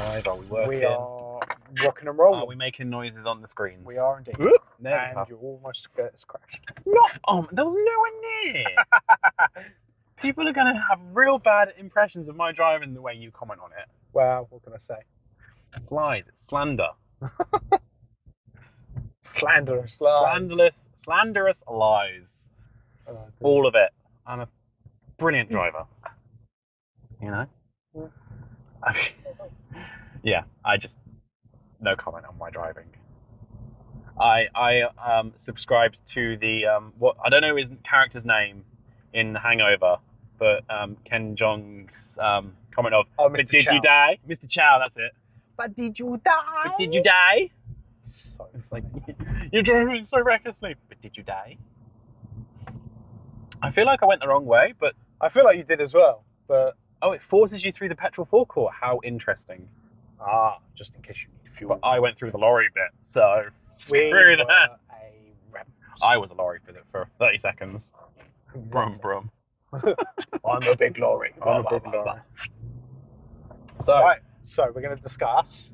live? Are we working? We are rocking and rolling. Are we making noises on the screens? We are indeed. And you almost crashed. No, there was nowhere near. People are going to have real bad impressions of my driving the way you comment on it. Well, what can I say? It's lies. It's slander. Slanderous lies. Slanderous lies. All of it. I'm a brilliant driver. You know? Yeah, I just... No comment on my driving. I subscribed to the... what I don't know his character's name in Hangover, but Ken Jeong's comment of... Oh, Mr. But did Chow. you die? Mr. Chow, that's it. But did you die? But did you die? It's like, you're driving so recklessly. But did you die? I feel like I went the wrong way, but... I feel like you did as well, but... Oh, it forces you through the petrol forecourt. How interesting. Just in case you need fuel. But I went through the lorry bit, so screw that. I was a lorry for 30 seconds. Exactly. Brum. I'm a big lorry. I'm a big lorry. So, right, so we're going to discuss...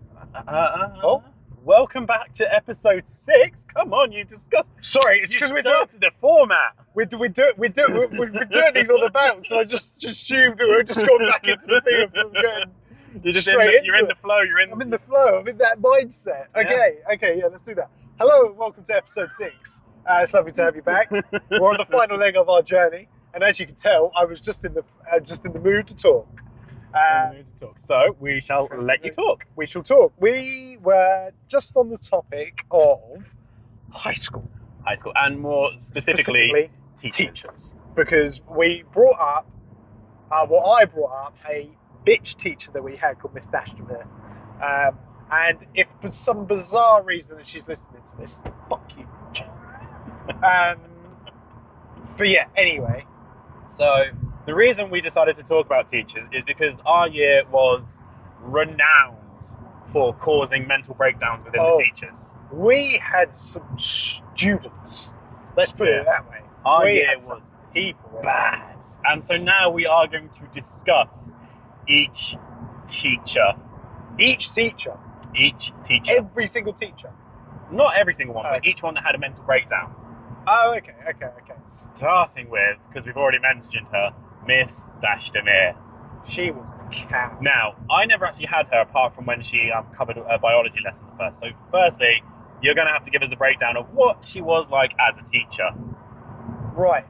Welcome back to episode 6. Come on, you discuss. Sorry, it's because we're doing the format. We're doing these on the bounce, so I just assumed that we're just going back into the thing of getting You're in the flow. I'm in the flow. I'm in that mindset. Okay, yeah, let's do that. Hello and welcome to episode 6. It's lovely to have you back. We're on the final leg of our journey, and as you can tell, I was just in the mood to talk. So we shall let you talk. We shall talk. We were just on the topic of high school, and more specifically teachers. Because we brought up, I brought up a bitch teacher that we had called Miss Dashtamir. And if for some bizarre reason that she's listening to this, fuck you. But yeah, anyway. So the reason we decided to talk about teachers is because our year was renowned for causing mental breakdowns within the teachers. We had some students. Let's put it that way. Our year was bad. And so now we are going to discuss each teacher. Every single teacher. Not every single one, but each one that had a mental breakdown. Oh, okay. Starting with, because we've already mentioned her, Miss Dashtamir. She was a cow. Now, I never actually had her apart from when she covered a biology lesson first. So firstly, you're going to have to give us the breakdown of what she was like as a teacher. Right.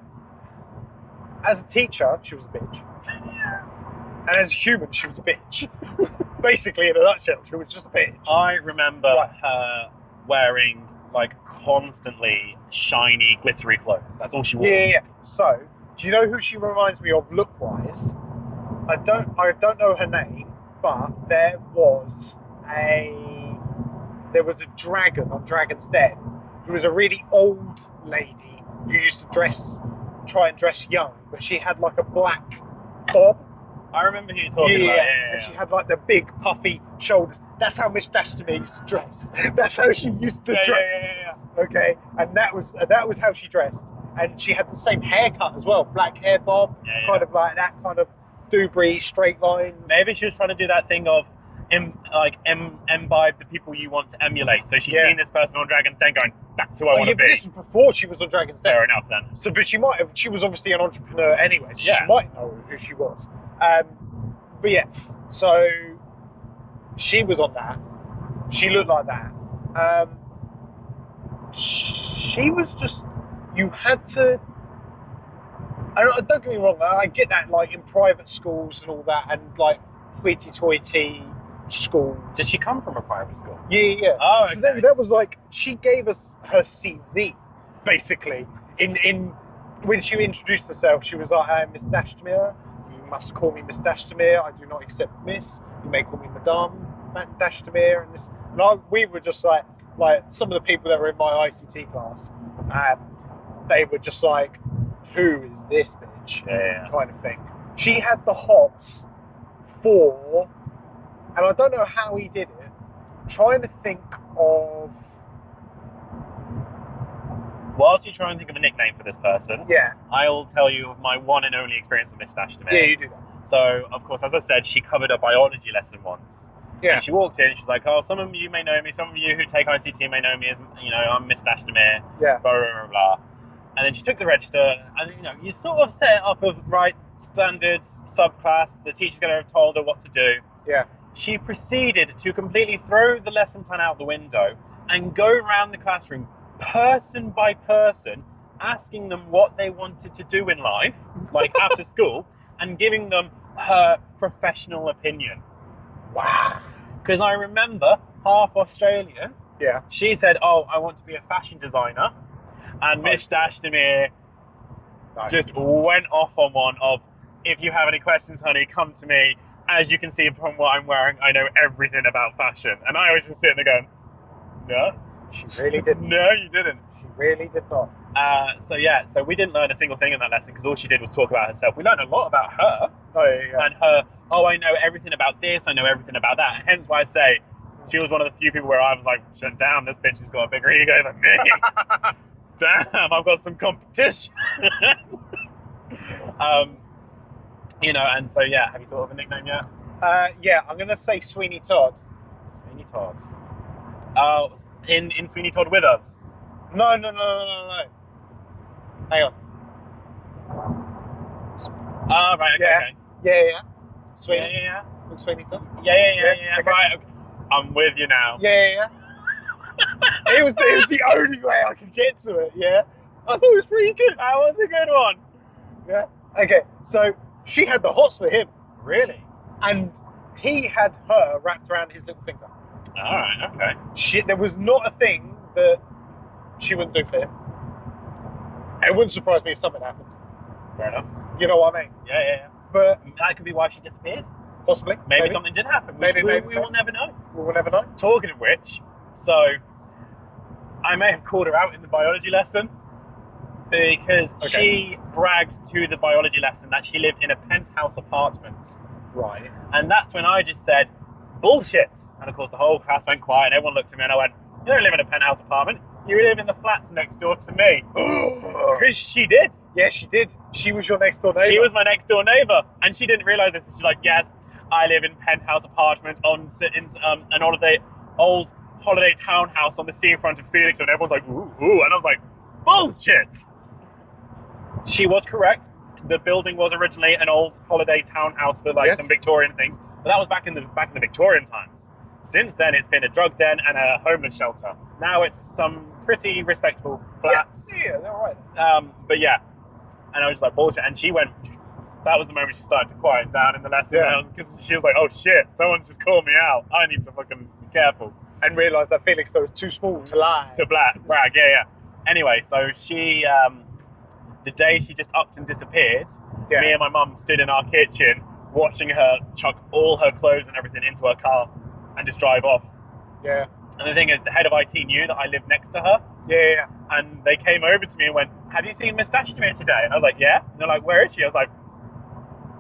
As a teacher, she was a bitch. And as a human, she was a bitch. Basically, in a nutshell, she was just a bitch. I remember her wearing, like, constantly shiny, glittery clothes. That's all she wore. Yeah. So, do you know who she reminds me of look-wise? I don't know her name, but there was a dragon on Dragon's Den who was a really old lady who used to try and dress young, but she had like a black bob. I remember who you're talking about. Yeah. And she had like the big puffy shoulders. That's how Miss Dashtamir used to dress. That's how she used to dress. Yeah. Okay, and that was how she dressed. And she had the same haircut as well, black hair bob, kind of like that kind of Dubry straight lines. Maybe she was trying to do that thing of imbibe the people you want to emulate. So she's seen this person on Dragon's Den going, that's who I want to be. This was before she was on Dragon's Den. Fair enough then. So, but she was obviously an entrepreneur anyway, so she might know who she was. But yeah, so she was on that. She looked like that. She was just, you had to, don't get me wrong, I get that like in private schools and all that, and like hoity-toity schools. Did she come from a private school? Yeah. Oh, okay. So that was like, she gave us her CV, basically. In when she introduced herself, she was like, I'm Miss Dashtamir. You must call me Miss Dashtamir. I do not accept Miss. You may call me Madame Dashtamir. And this, and we were just like some of the people that were in my ICT class, they were just like, who is this bitch? Kind of thing. She had the hots for, and I don't know how he did it, trying to think of... Whilst you try and think of a nickname for this person, yeah, I'll tell you of my one and only experience with Miss Dashtamir. Yeah, you do that. So, of course, as I said, she covered a biology lesson once. Yeah. And she walked in, she's like, oh, some of you may know me, some of you who take ICT may know me as, I'm Miss Dashtamir, Yeah. blah, blah, blah, blah. And then she took the register, and, you sort of set it up of, right, standard subclass, the teacher's going to have told her what to do. Yeah. She proceeded to completely throw the lesson plan out the window and go around the classroom, person by person, asking them what they wanted to do in life, like after school, and giving them her professional opinion. Wow. Because I remember, half Australian, Yeah. she said, oh, I want to be a fashion designer. And Miss Dashtamir just went off on one of, if you have any questions, honey, come to me. As you can see from what I'm wearing, I know everything about fashion. And I was just sitting there going, no. She really didn't. No, you didn't. She really did not. So we didn't learn a single thing in that lesson because all she did was talk about herself. We learned a lot about her. Oh, yeah. And her, I know everything about this, I know everything about that. And hence why I say she was one of the few people where I was like, damn, this bitch has got a bigger ego than me. Damn, I've got some competition. And so, yeah, have you thought of a nickname yet? Yeah, I'm going to say Sweeney Todd. Sweeney Todd. Oh, in Sweeney Todd with us? No. Hang on. Oh, right, okay. Yeah. Sweeney. Yeah. Look, Sweeney Todd. Yeah. Okay. Right, okay. I'm with you now. Yeah. it was the only way I could get to it, yeah. I thought it was pretty good. That was a good one. Yeah. Okay, so she had the hots for him. Really? And he had her wrapped around his little finger. Alright, okay. There was not a thing that she wouldn't do for him. It wouldn't surprise me if something happened. Fair enough. You know what I mean? Yeah. But that could be why she disappeared. Possibly. Maybe something did happen. Maybe. We will never know. We will never know. Talking of which, so I may have called her out in the biology lesson because she bragged to the biology lesson that she lived in a penthouse apartment. Right. And that's when I just said, bullshit. And of course the whole class went quiet and everyone looked at me and I went, you don't live in a penthouse apartment. You live in the flats next door to me. Because she did. Yeah, she did. She was your next door neighbour. She was my next door neighbour. And she didn't realise this. She's like, yes, I live in penthouse apartment in an old holiday townhouse on the seafront of Phoenix. And everyone's like, ooh. And I was like, bullshit. She was correct. The building was originally an old holiday townhouse for some Victorian things. But that was back in the Victorian times. Since then, it's been a drug den and a homeless shelter. Now it's some pretty respectable flats. Yeah, they're all right. But yeah, and I was just like, bullshit. And she went, that was the moment she started to quiet down in the lesson. Because she was like, oh shit, someone's just called me out. I need to fucking be careful. And realised that Felix was too small to lie. To brag, yeah. Anyway, so she, the day she just upped and disappeared, me and my mum stood in our kitchen watching her chuck all her clothes and everything into her car and just drive off. Yeah. And the thing is, the head of IT knew that I lived next to her. Yeah. And they came over to me and went, have you seen Miss Dashtamir today? And I was like, yeah. And they're like, where is she? I was like,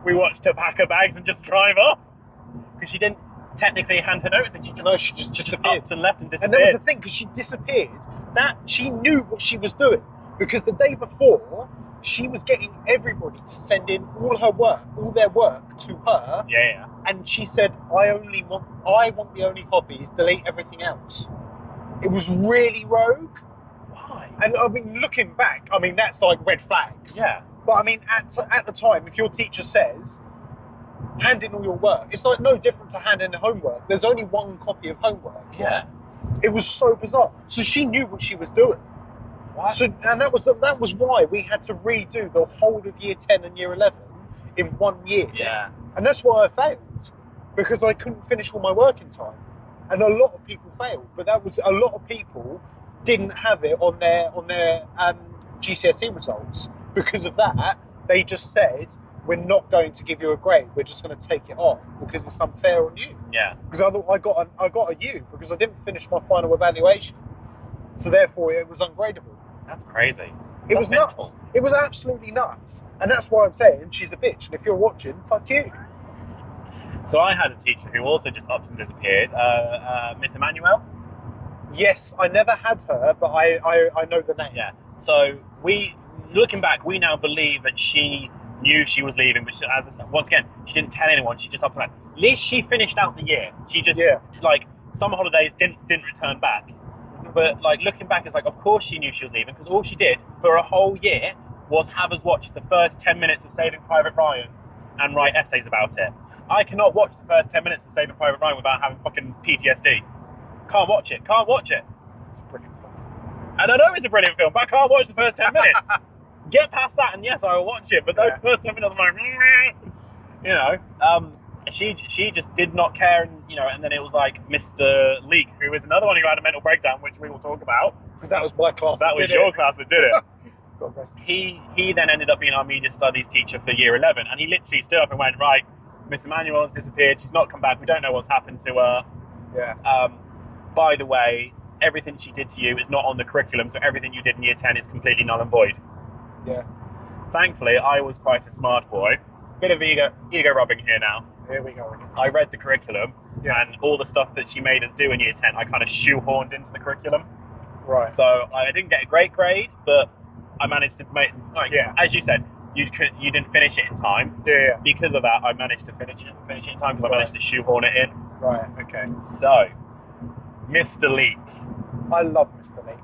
we watched her pack her bags and just drive off. Because she didn't technically hand her notice, and she just disappeared. Upped and left and disappeared. And that was the thing, because she disappeared, that she knew what she was doing. Because the day before, she was getting everybody to send in all their work to her. Yeah. And she said, I want the only copies, delete everything else. It was really rogue. Why? And I mean, looking back, I mean, that's like red flags. Yeah. But I mean, at the time, if your teacher says, hand in all your work, it's like no different to hand in homework. There's only one copy of homework. Yeah. It was so bizarre. So she knew what she was doing. What? So, and that was why we had to redo the whole of year 10 and year 11 in 1 year. Yeah. And that's why I failed, because I couldn't finish all my work in time. And a lot of people failed, but that was a lot of people didn't have it on their GCSE results. Because of that, they just said, we're not going to give you a grade, we're just going to take it off because it's unfair on you. Yeah. Because I got a U because I didn't finish my final evaluation. So therefore it was ungradable. That's crazy. It was nuts. It was absolutely nuts. And that's why I'm saying she's a bitch. And if you're watching, fuck you. So I had a teacher who also just upped and disappeared, Miss Emmanuel. Yes, I never had her, but I know the name. Yeah. So looking back, we now believe that she knew she was leaving, but once again, she didn't tell anyone. She just up to that. At least she finished out the year. She just like summer holidays didn't return back. But like looking back, it's like of course she knew she was leaving because all she did for a whole year was have us watch the first 10 minutes of Saving Private Ryan and write essays about it. I cannot watch the first 10 minutes of Saving Private Ryan without having fucking PTSD. Can't watch it. Can't watch it. It's a brilliant film. And I know it's a brilliant film, but I can't watch the first 10 minutes. Get past that, and yes, I will watch it. But those first 10 minutes, I'm like, you know, she just did not care, and you know, and then it was like Mr. Leek, who is another one who had a mental breakdown, which we will talk about. Because that was my class. That was your class that did it. God rest. He then ended up being our media studies teacher for year 11, and he literally stood up and went, right, Miss Emmanuel has disappeared. She's not come back. We don't know what's happened to her. Yeah. By the way, everything she did to you is not on the curriculum, so everything you did in year 10 is completely null and void. Yeah. Thankfully, I was quite a smart boy. Bit of ego rubbing here now. Here we go. I read the curriculum, and all the stuff that she made us do in year 10, I kind of shoehorned into the curriculum. Right. So I didn't get a great grade, but I managed to make, like, as you said, you didn't finish it in time. Yeah. Because of that, I managed to finish it in time because I managed to shoehorn it in. Right. Okay. So, Mr. Leek. I love Mr. Leek.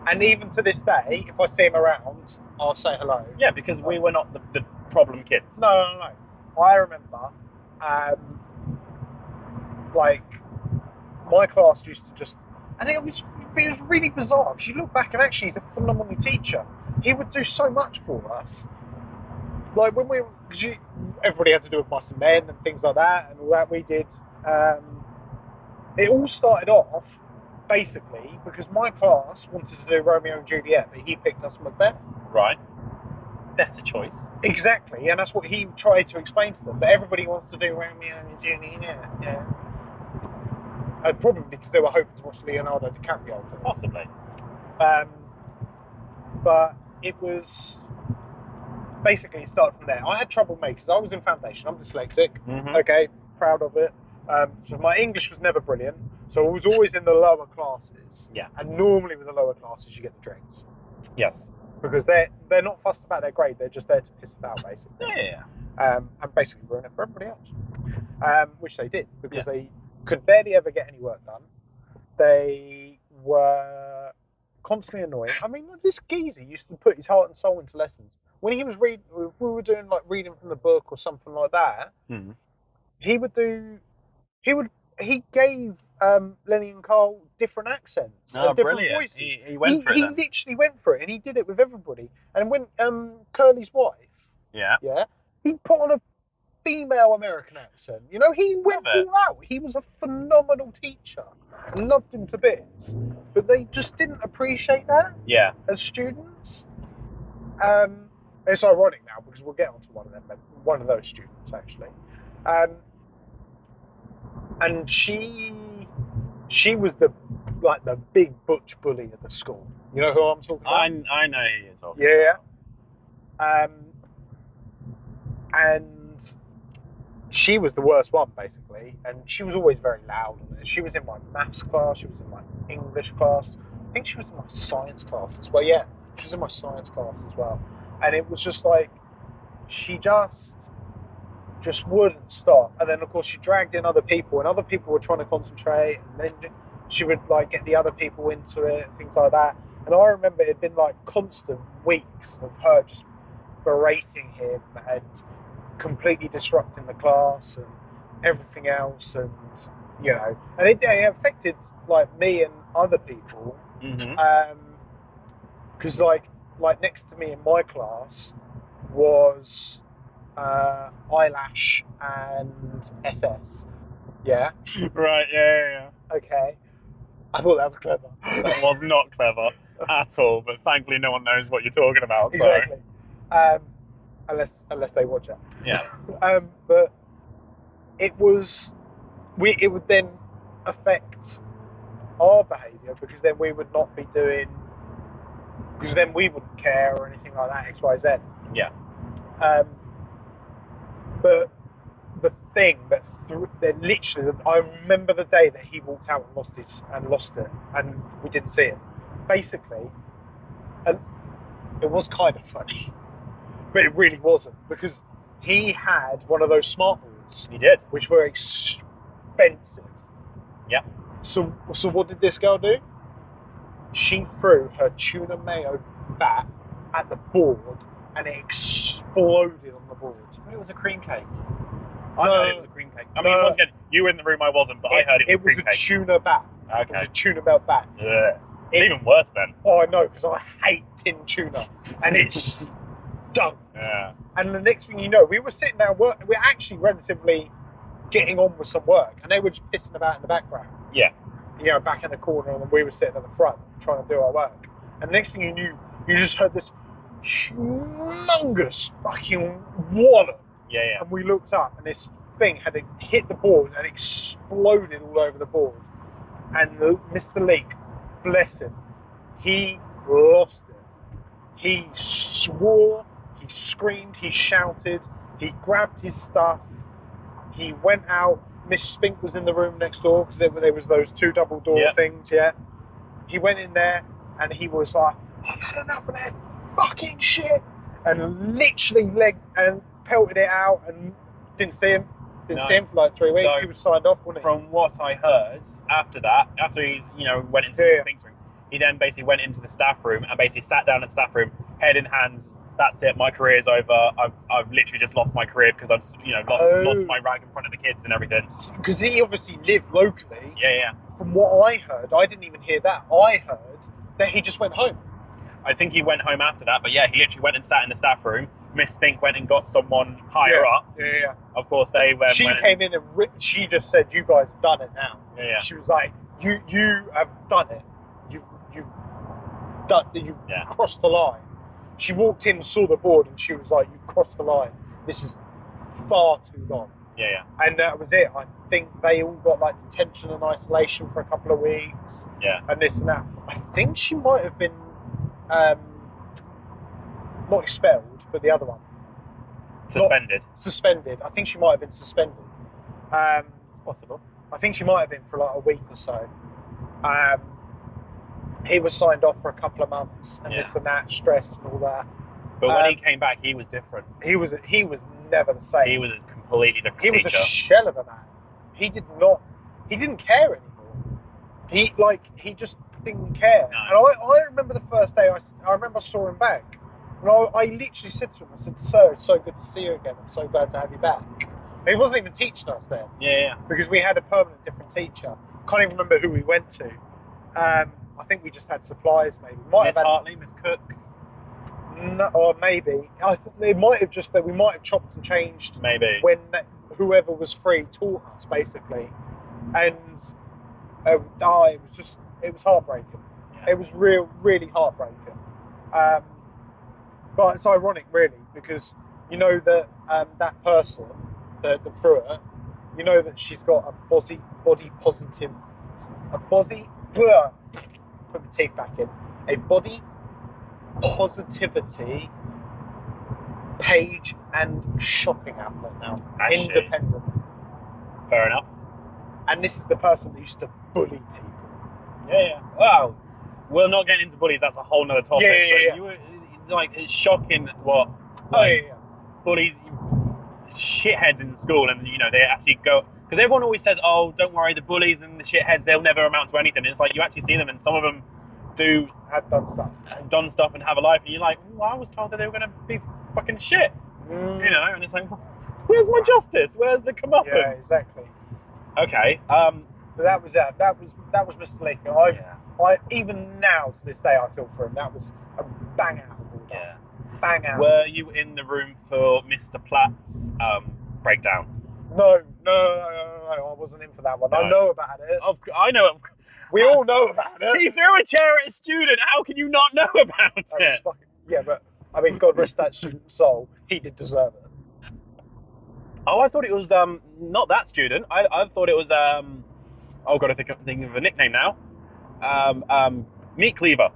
And even to this day, if I see him around, I'll say hello. Yeah, because we were not the problem kids. No. I remember, like, my class used to just, and it was really bizarre because you look back and actually he's a phenomenal teacher. He would do so much for us. Like when everybody had to do with Mice and Men and things like that, and all that we did. It all started off basically because my class wanted to do Romeo and Juliet, but he picked us Macbeth. Right. Better choice. Exactly, and that's what he tried to explain to them. But everybody wants to do Romeo and Juliet. Yeah. Probably because they were hoping to watch Leonardo DiCaprio. Possibly. But it was basically it started from there. I had trouble because I was in foundation. I'm dyslexic. Mm-hmm. Okay, proud of it. So my English was never brilliant. So I was always in the lower classes. Yeah. And normally with the lower classes, you get the drinks. Yes. Because they're not fussed about their grade. They're just there to piss it out, basically. Yeah. And basically ruin it for everybody else. Which they did because they could barely ever get any work done. They were constantly annoying. I mean, this geezer used to put his heart and soul into lessons. When he was reading, if we were doing like reading from the book or something like that, he gave Lenny and Carl different accents, different brilliant. voices. He went for it. He literally went for it, and he did it with everybody. And when Curly's wife, he put on a female American accent. You know, he went all out. He was a phenomenal teacher. I loved him to bits, but they just didn't appreciate that. Yeah. As students. It's ironic now because we'll get onto one of those students actually. And she was the big butch bully of the school. You know who I'm talking about? I know who you're talking about. And she was the worst one basically, and she was always very loud. She was in my maths class, she was in my English class, I think she was in my science class as well. Yeah, she was in my science class as well. And it was just like she just wouldn't stop. And then of course she dragged in other people, and other people were trying to concentrate, and then she would like get the other people into it and things like that. And I remember it had been like constant weeks of her just berating him and completely disrupting the class and everything else, and you know, and it affected like me and other people, because like next to me in my class was Eyelash and SS. Yeah. Right. Yeah. Okay. I thought that was clever. That was not clever at all, but thankfully no one knows what you're talking about. Exactly. So. Unless they watch it. Yeah. But it would then affect our behaviour, because then we would not be doing, because then we wouldn't care or anything like that, X, Y, Z. Yeah. But the thing that literally, I remember the day that he walked out and lost it, and we didn't see it. Basically, and it was kind of funny. but it really wasn't, because he had one of those smart boards, He did. which were expensive. Yep. So what did this girl do? She threw her tuna mayo bat at the board, and it exploded on the board. It was a cream cake. I heard it was a cream cake. I mean, once again, you were in the room, I wasn't, but I heard it was a cream cake. tuna bat. Okay. It was a tuna melt bat. Yeah. It's even worse then. Oh, I know, because I hate tin tuna, and it's done. Yeah. And the next thing you know, we were sitting down work. We're actually relatively getting on with some work, and they were just pissing about in the background. Yeah. You know, back in the corner, and we were sitting at the front trying to do our work. And the next thing you knew, you just heard this humongous fucking wallop. Yeah. And we looked up, and this thing had hit the board and exploded all over the board. And Mr. Leake, bless him, he lost it. He swore, he screamed, he shouted, he grabbed his stuff, he went out. Miss Spink was in the room next door, because there was those two double door things, He went in there, and he was like, I've had enough of that fucking shit, and literally pelted it out, and didn't see him for like 3 weeks. So, he was signed off, wasn't he? From what I heard, after he went into the Sphinx room, he then basically went into the staff room and basically sat down in the staff room, head in hands. That's it. My career's over. I've literally just lost my career because I've lost my rag in front of the kids and everything. Because he obviously lived locally. Yeah. From what I heard, I didn't even hear that. I heard that he just went home. I think he went home after that, but yeah, he literally went and sat in the staff room. Miss Spink went and got someone higher up. Yeah. Of course, they went. She came in and she just said, "You guys have done it now." Yeah. She was like, "You have done it. You've crossed the line." She walked in and saw the board, and she was like, "You've crossed the line. This is far too long." Yeah. And that was it. I think they all got like detention and isolation for a couple of weeks. Yeah. And this and that. I think she might have been not expelled, but the other one. Suspended. I think she might have been suspended. It's possible. I think she might have been for like a week or so. He was signed off for a couple of months, and this and that, stress and all that. But when he came back, he was different. He was never the same. He was a completely different teacher. He was a shell of a man. He didn't care anymore. He just didn't care. No. And I remember the first day I remember I saw him back. And I literally said to him, I said, "Sir, it's so good to see you again. I'm so glad to have you back." And he wasn't even teaching us then. Yeah. Because we had a permanent different teacher. Can't even remember who we went to. I think we just had supplies, maybe. Miss Hartley, Miss Cook. No, or maybe. It might have just that we might have chopped and changed. Maybe. When whoever was free taught us, basically. And it was heartbreaking. Yeah. It was really heartbreaking. But it's ironic, really, because you know that that person that threw it, you know that she's got a body positive, put the teeth back in, a body positivity page and shopping outlet now, independent. Fair enough. And this is the person that used to bully people. Yeah. Wow. We're not getting into bullies. That's a whole nother topic. Yeah. You were it's shocking what bullies, shitheads in school, and they actually go, because everyone always says, "Oh, don't worry, the bullies and the shitheads, they'll never amount to anything." And it's like you actually see them, and some of them have done stuff and have a life, and you're like, "Well, I was told that they were going to be fucking shit," and it's like, where's my justice? Where's the comeuppance? Yeah, exactly. Okay. But that was Mr. Leake. I even now to this day I feel for him. That was a bang out of order. Yeah. Bang out. Were you in the room for Mr. Platt's breakdown? No, I wasn't in for that one. No. I know about it. I know. We all know about it. He threw a chair at a student. How can you not know about it? But I mean, God rest that student's soul. He did deserve it. Oh, I thought it was not that student. I thought it was oh god, I think I'm thinking of a nickname now. Meat Cleaver.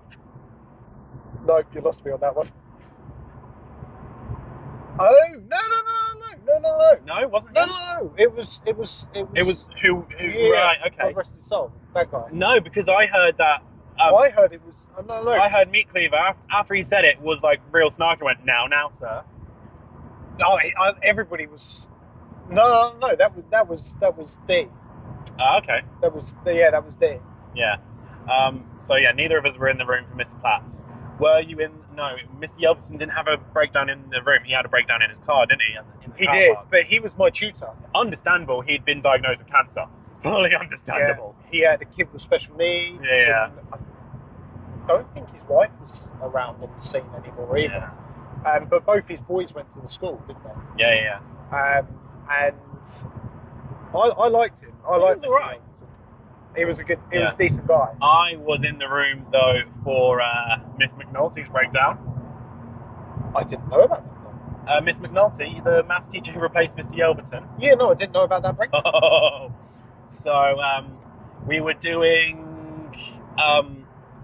No, you lost me on that one. Oh no! No, it wasn't. No. It was who? Yeah, right. Okay. God rest his soul. That guy. No, because I heard that. I heard it was. No. I heard Meat Cleaver after he said it was like real snarky. Went now, sir. No, everybody was. No. That was D. Okay. That was that was D. Yeah. So yeah, neither of us were in the room for Mr. Platts. Were you in? No, Mr. Yelverton didn't have a breakdown in the room. He had a breakdown in his car, didn't he? In the He car did, park. but he was my tutor. Understandable. He'd been diagnosed with cancer. Fully understandable. Yeah, he had a kid with special needs. Yeah. And I don't think his wife was around on the scene anymore either. Yeah. But both his boys went to the school, didn't they? Yeah. And I liked him. I liked was Mr. alright. Yelverton. He was he was a decent guy. I was in the room though for Miss McNulty's breakdown. I didn't know about that. Miss McNulty, the maths teacher who replaced Mr. Yelverton. Yeah, no, I didn't know about that breakdown. So we were doing,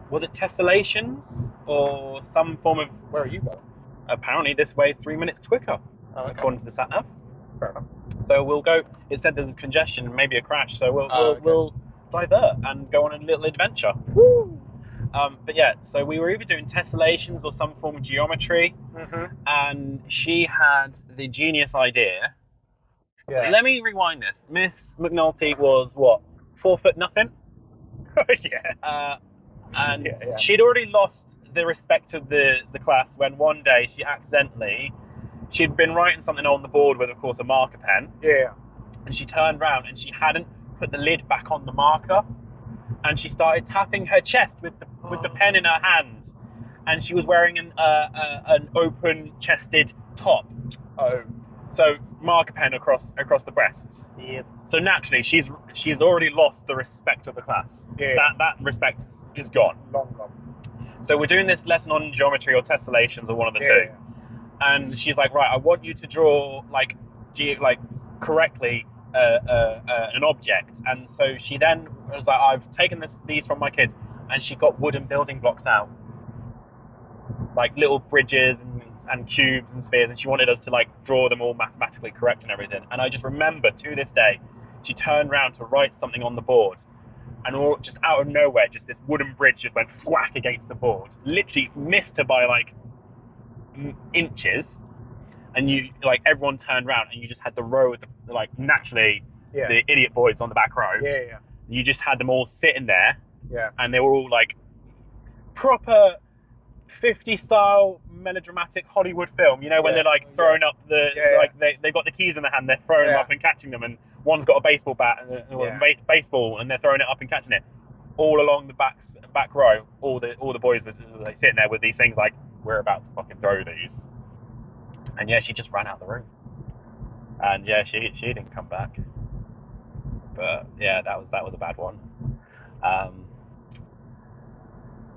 was it tessellations or some form of? Where are you going? Apparently, this way is 3 minutes quicker, according to the sat nav. Fair enough. So we'll go. It said there's congestion, maybe a crash. So Okay. we'll divert and go on a little adventure. Woo! But yeah, so we were either doing tessellations or some form of geometry, Mm-hmm. and she had the genius idea. Yeah. Let me rewind this. Miss McNulty was what, 4 foot nothing, Yeah. and Yeah. she'd already lost the respect of the class when one day she'd been writing something on the board with, of course, a marker pen, Yeah. and she turned round and she hadn't put the lid back on the marker, and she started tapping her chest with the pen in her hands, and she was wearing an open-chested top. Oh. So marker pen across the breasts. Yeah. So naturally, she's already lost the respect of the class. Yeah. That respect is gone. Long gone. So we're doing this lesson on geometry or tessellations or one of the two. Yeah. And she's like, right, I want you to draw correctly an object. And so she then was like, I've taken these from my kids, and she got wooden building blocks out, like little bridges and cubes and spheres, and she wanted us to like draw them all mathematically correct and everything. And I just remember to this day, she turned around to write something on the board, and all just out of nowhere, just this wooden bridge just went whack against the board, literally missed her by like inches, and everyone turned around, and you just had the row of naturally the idiot boys on the back row. Yeah. You just had them all sitting there, Yeah. and they were all like proper 50 style melodramatic Hollywood film, when they're like throwing up they've got the keys in their hand, they're throwing them up and catching them, and one's got a baseball bat and baseball, and they're throwing it up and catching it. All along the back row, all the boys were like sitting there with these things like, we're about to fucking throw these. And yeah, she just ran out of the room. And yeah, she didn't come back. But yeah, that was a bad one.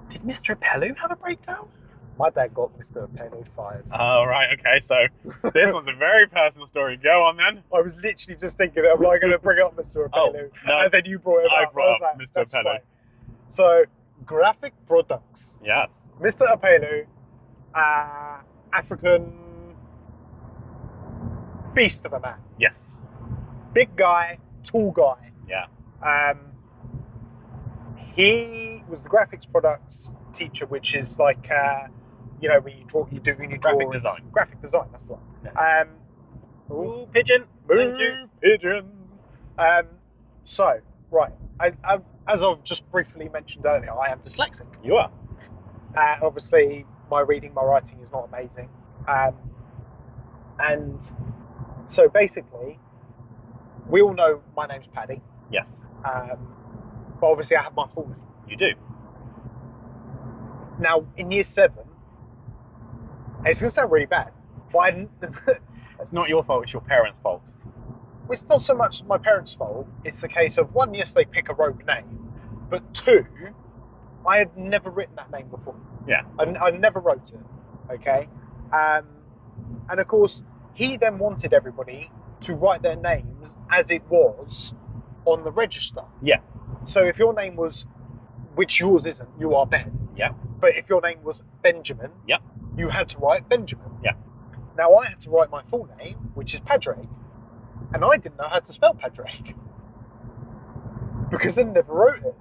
Did Mr. Apello have a breakdown? My dad got Mr. Apello fired. Oh, right, okay, so this one's a very personal story. Go on then. I was literally just thinking, am I going to bring up Mr. Apello? Oh, no. And then you brought it up. I brought up like, Mr. Apello. Fine. So, graphic products. Yes. Mr. Apello, African beast of a man. Yes. Big guy, tall guy. Yeah. He was the graphics products teacher, which is like, when you draw, Graphic design. Graphic design, that's the one. Yeah. Ooh, pigeon. Thank you. Pigeon. So, right, as I've just briefly mentioned earlier, I am dyslexic. You are. Obviously, my reading, my writing is not amazing. And so basically, we all know my name's Paddy. Yes. But obviously I have my full name. You do. Now, in year 7, it's going to sound really bad, but It's not your fault, it's your parents' fault. it's not so much my parents' fault. It's the case of, 1, yes, they pick a rogue name, but 2, I had never written that name before. Yeah. I never wrote it, okay? And of course, he then wanted everybody to write their names as it was on the register. Yeah. So if your name was, which yours isn't, you are Ben. Yeah. But if your name was Benjamin, Yep. you had to write Benjamin. Yeah. Now I had to write my full name, which is Padraig, and I didn't know how to spell Padraig because I never wrote it.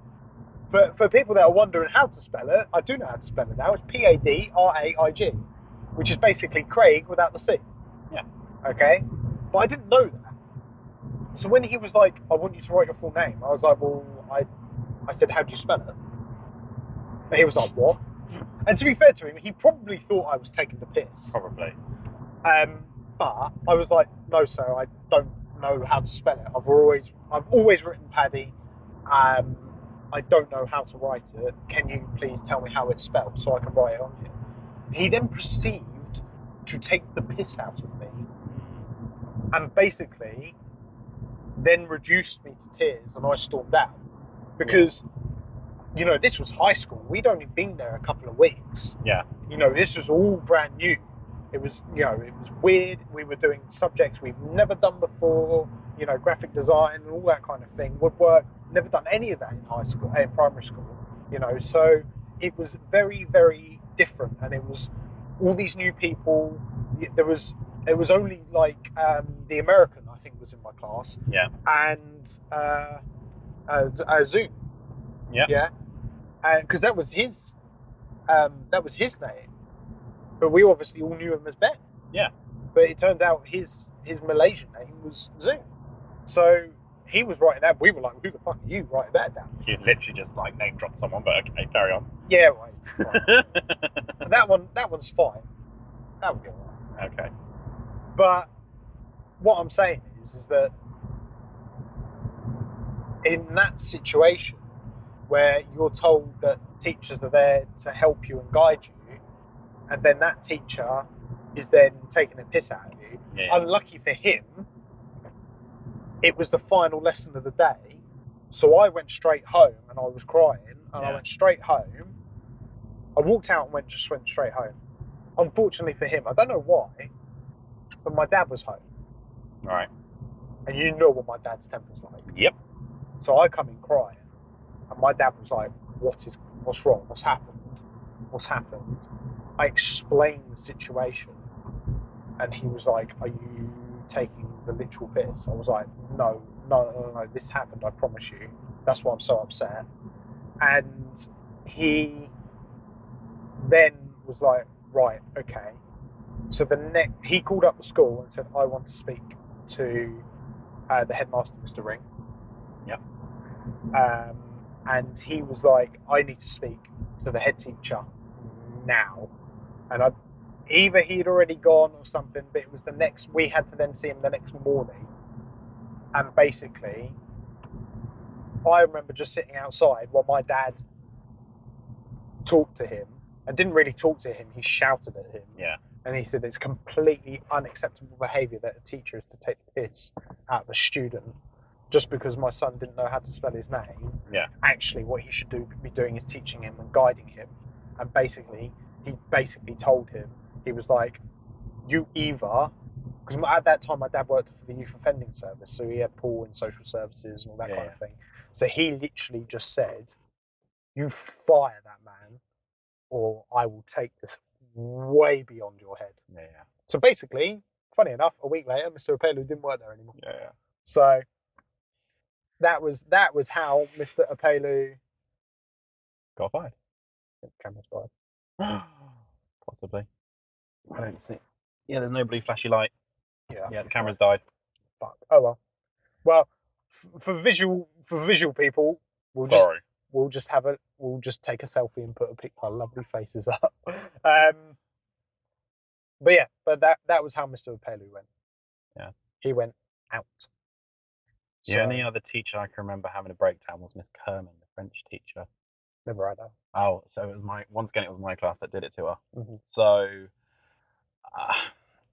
But for people that are wondering how to spell it, I do know how to spell it now. It's Padraig, which is basically Craig without the C. Yeah. Okay, but I didn't know that. So when he was like, "I want you to write your full name," I was like, "Well, I said, how do you spell it?" And he was like, "What?" And to be fair to him, he probably thought I was taking the piss. Probably. But I was like, "No, sir, I don't know how to spell it. I've always written Paddy. Um, I don't know how to write it. Can you please tell me how it's spelled so I can write it on here?" He then proceeded to take the piss out of me and basically then reduced me to tears, and I stormed out because this was high school. We'd only been there a couple of weeks. Yeah. This was all brand new. It was weird. We were doing subjects we've never done before. Graphic design and all that kind of thing. Woodwork. Never done any of that in high school, in primary school. So it was very, very different, and it was all these new people. It was only like the American, I think, was in my class. Yeah. And Zoom. Yeah. Yeah. Because that was his name, but we obviously all knew him as Ben. Yeah. But it turned out his Malaysian name was Zoom. So he was writing that. We were like, "Who the fuck are you writing that down?" You literally just like name dropped someone, but okay, carry on. Yeah, right. that one's fine. That would be alright. Okay. But what I'm saying is that in that situation where you're told that teachers are there to help you and guide you, and then that teacher is then taking a piss out of you. Yeah. Unlucky for him, it was the final lesson of the day, so I went straight home and I was crying, and I went straight home. I walked out and just went straight home. Unfortunately for him, I don't know why, but my dad was home. Right. And you know what my dad's temper's like. Yep. So I come in crying, and my dad was like, what's wrong? What's happened? I explained the situation, and he was like, "Are you taking the literal piss?" I was like, no, this happened, I promise you. That's why I'm so upset. And he then was like, "Right, okay." So he called up the school and said, "I want to speak to the headmaster, Mr. Ring." Yep. And he was like, "I need to speak to the head teacher now." And either he'd already gone or something, but it was we had to then see him the next morning. And basically, I remember just sitting outside while my dad talked to him, and didn't really talk to him, he shouted at him. Yeah. And he said it's completely unacceptable behaviour that a teacher is to take the piss out of a student just because my son didn't know how to spell his name. Yeah. Actually, what he should be doing is teaching him and guiding him. And basically, he told him, he was like, "You either," because at that time my dad worked for the youth offending service, so he had Paul in social services and all that kind of thing. So he literally just said, "You fire that man, or I will take this way beyond your head." Yeah. So basically, funny enough, a week later, Mr. Apelu didn't work there anymore. Yeah. So that was how Mr. Apelu got fired. Camera's fired. Possibly. I don't see. Yeah, there's no blue flashy light. Yeah. Yeah, the camera's died. Fuck. Oh well. Well, for visual people, we'll just take a selfie and put our lovely faces up. But yeah, that was how Mr. Apelu went. Yeah. He went out. The only other teacher I can remember having a breakdown was Miss Kerman, the French teacher. Never had that. Oh, so it was my class that did it to her. Mm-hmm. So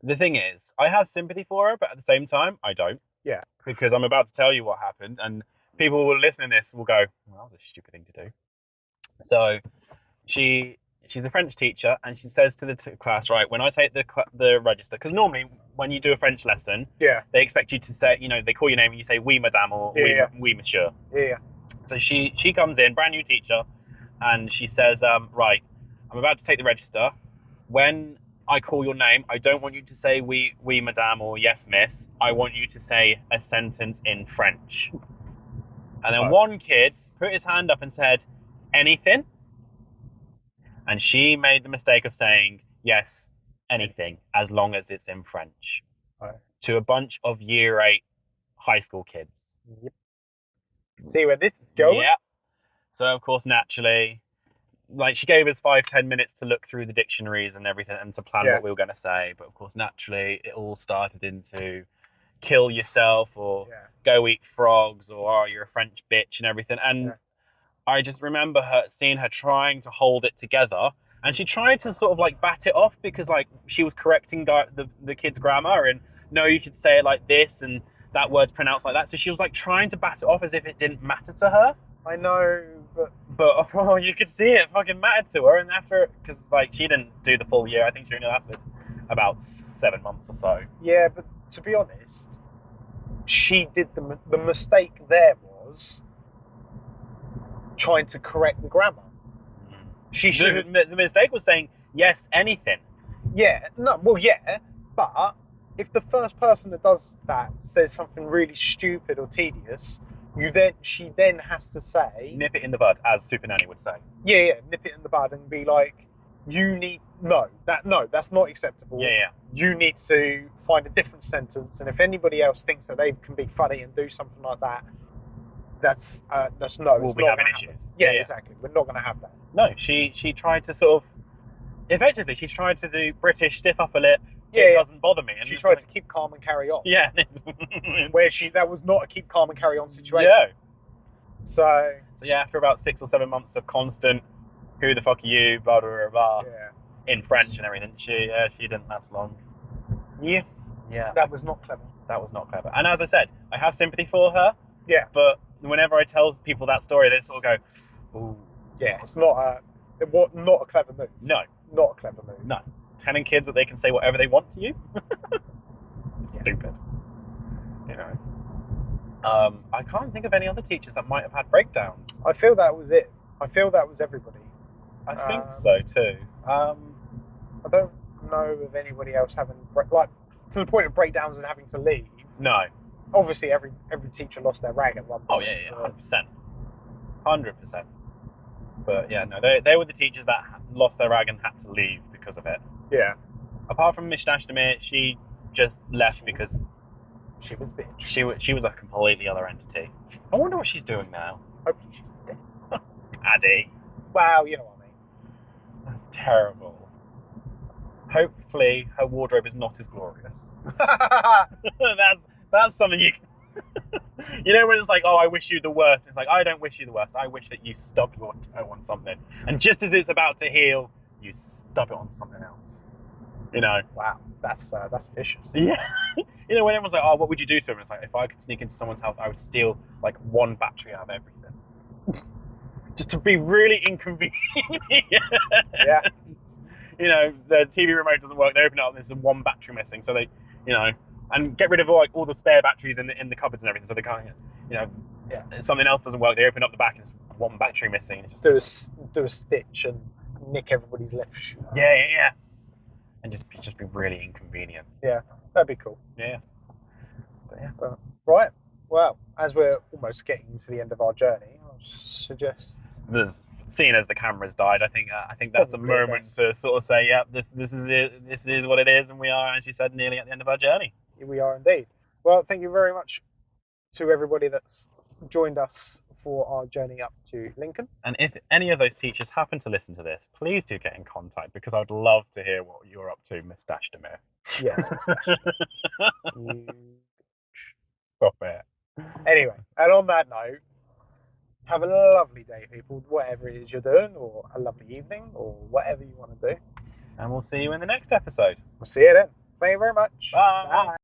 the thing is, I have sympathy for her, but at the same time, I don't. Yeah. Because I'm about to tell you what happened, and people who will listen to this will go, "Well, that was a stupid thing to do." So she's a French teacher, and she says to the class, "Right, when I take the register, because normally when you do a French lesson, they expect you to say, they call your name and you say oui madame or oui monsieur." Yeah. So she comes in, brand new teacher, and she says, "Right, I'm about to take the register. When I call your name, I don't want you to say oui madame or yes miss. I want you to say a sentence in French." And then one kid put his hand up and said, "Anything?" And she made the mistake of saying, "Yes, anything, as long as it's in French." to a bunch of year 8 high school kids. Yep. See where this is going? Yeah. So of course, naturally, like she gave us 5-10 minutes to look through the dictionaries and everything and to plan Yeah. what we were going to say. But of course, naturally, it all started into kill yourself or Yeah. go eat frogs or oh, you're a French bitch and everything. And Yeah. I just remember seeing her trying to hold it together, and she tried to sort of like bat it off because like she was correcting the kid's grammar and no, you should say it like this and that word's pronounced like that. So she was like trying to bat it off as if it didn't matter to her. I know, But oh, you could see it fucking mattered to her, and after because like she didn't do the full year, I think she only lasted about 7 months or so. yeah, but to be honest, she did the mistake there was trying to correct the grammar. She should. The mistake was saying yes, anything. Yeah, no, well, yeah, but if the first person that does that says something really stupid or tedious, she then has to say, Nip it in the bud, as Super Nanny would say. yeah, nip it in the bud and be like, that's not acceptable. Yeah. You need to find a different sentence, and if anybody else thinks that they can be funny and do something like that, that's no. We'll it's be not having gonna issues. happen. Yeah, exactly. We're not going to have that. No, she tried to sort of, effectively, she's tried to do British stiff upper lip. Yeah, It doesn't bother me. And she it's tried like, to keep calm and carry on. Yeah. Where that was not a keep calm and carry on situation. Yeah. So yeah, after about 6 or 7 months of constant, who the fuck are you, blah blah blah, in French and everything, she didn't last long. Yeah. That was not clever. That was not clever. And as I said, I have sympathy for her. Yeah. But whenever I tell people that story, they sort of go, "Ooh, yeah, it's not a clever move. No, not a clever move. No, telling kids that they can say whatever they want to you, stupid. You know. I can't think of any other teachers that might have had breakdowns. I feel that was it. I feel that was everybody. I think so too. I don't know of anybody else having like to the point of breakdowns and having to leave. No. Obviously, every teacher lost their rag at one point. Oh yeah, 100%. But yeah, no, they were the teachers that lost their rag and had to leave because of it. Yeah. Apart from Miss Dashtamir, she just left because she was bitch. She was a completely other entity. I wonder what she's doing now. Hopefully she's dead. Paddy. Wow, you know what I mean. Terrible. Hopefully her wardrobe is not as glorious. That's something you can... You know when it's like, oh, I wish you the worst. It's like, I don't wish you the worst. I wish that you stub your toe on something. And just as it's about to heal, you stub it on something else. You know? Wow, that's vicious. Yeah. You know, when everyone's like, oh, what would you do to him? It's like, if I could sneak into someone's house, I would steal like one battery out of everything. Just to be really inconvenient. Yeah. You know, the TV remote doesn't work. They open it up and there's one battery missing. So they, you know, and get rid of all the spare batteries in the cupboards and everything. So they can't, you know, something else doesn't work. They open up the back and there's one battery missing. And do a stitch and nick everybody's left shoe. Yeah. And just be really inconvenient. Yeah, that'd be cool. Yeah. But, right. Well, as we're almost getting to the end of our journey, I'll suggest. Seeing as the camera's died, I think that's a moment to sort of say, yeah, this is it. This is what it is, and we are, as you said, nearly at the end of our journey. We are indeed. Well, thank you very much to everybody that's joined us for our journey up to Lincoln. And if any of those teachers happen to listen to this, please do get in contact because I'd love to hear what you're up to, Miss Dashtamir. Yes, Miss Dashtamir. Stop it. Anyway, and on that note, have a lovely day, people, whatever it is you're doing, or a lovely evening, or whatever you want to do. And we'll see you in the next episode. We'll see you then. Thank you very much. Bye. Bye.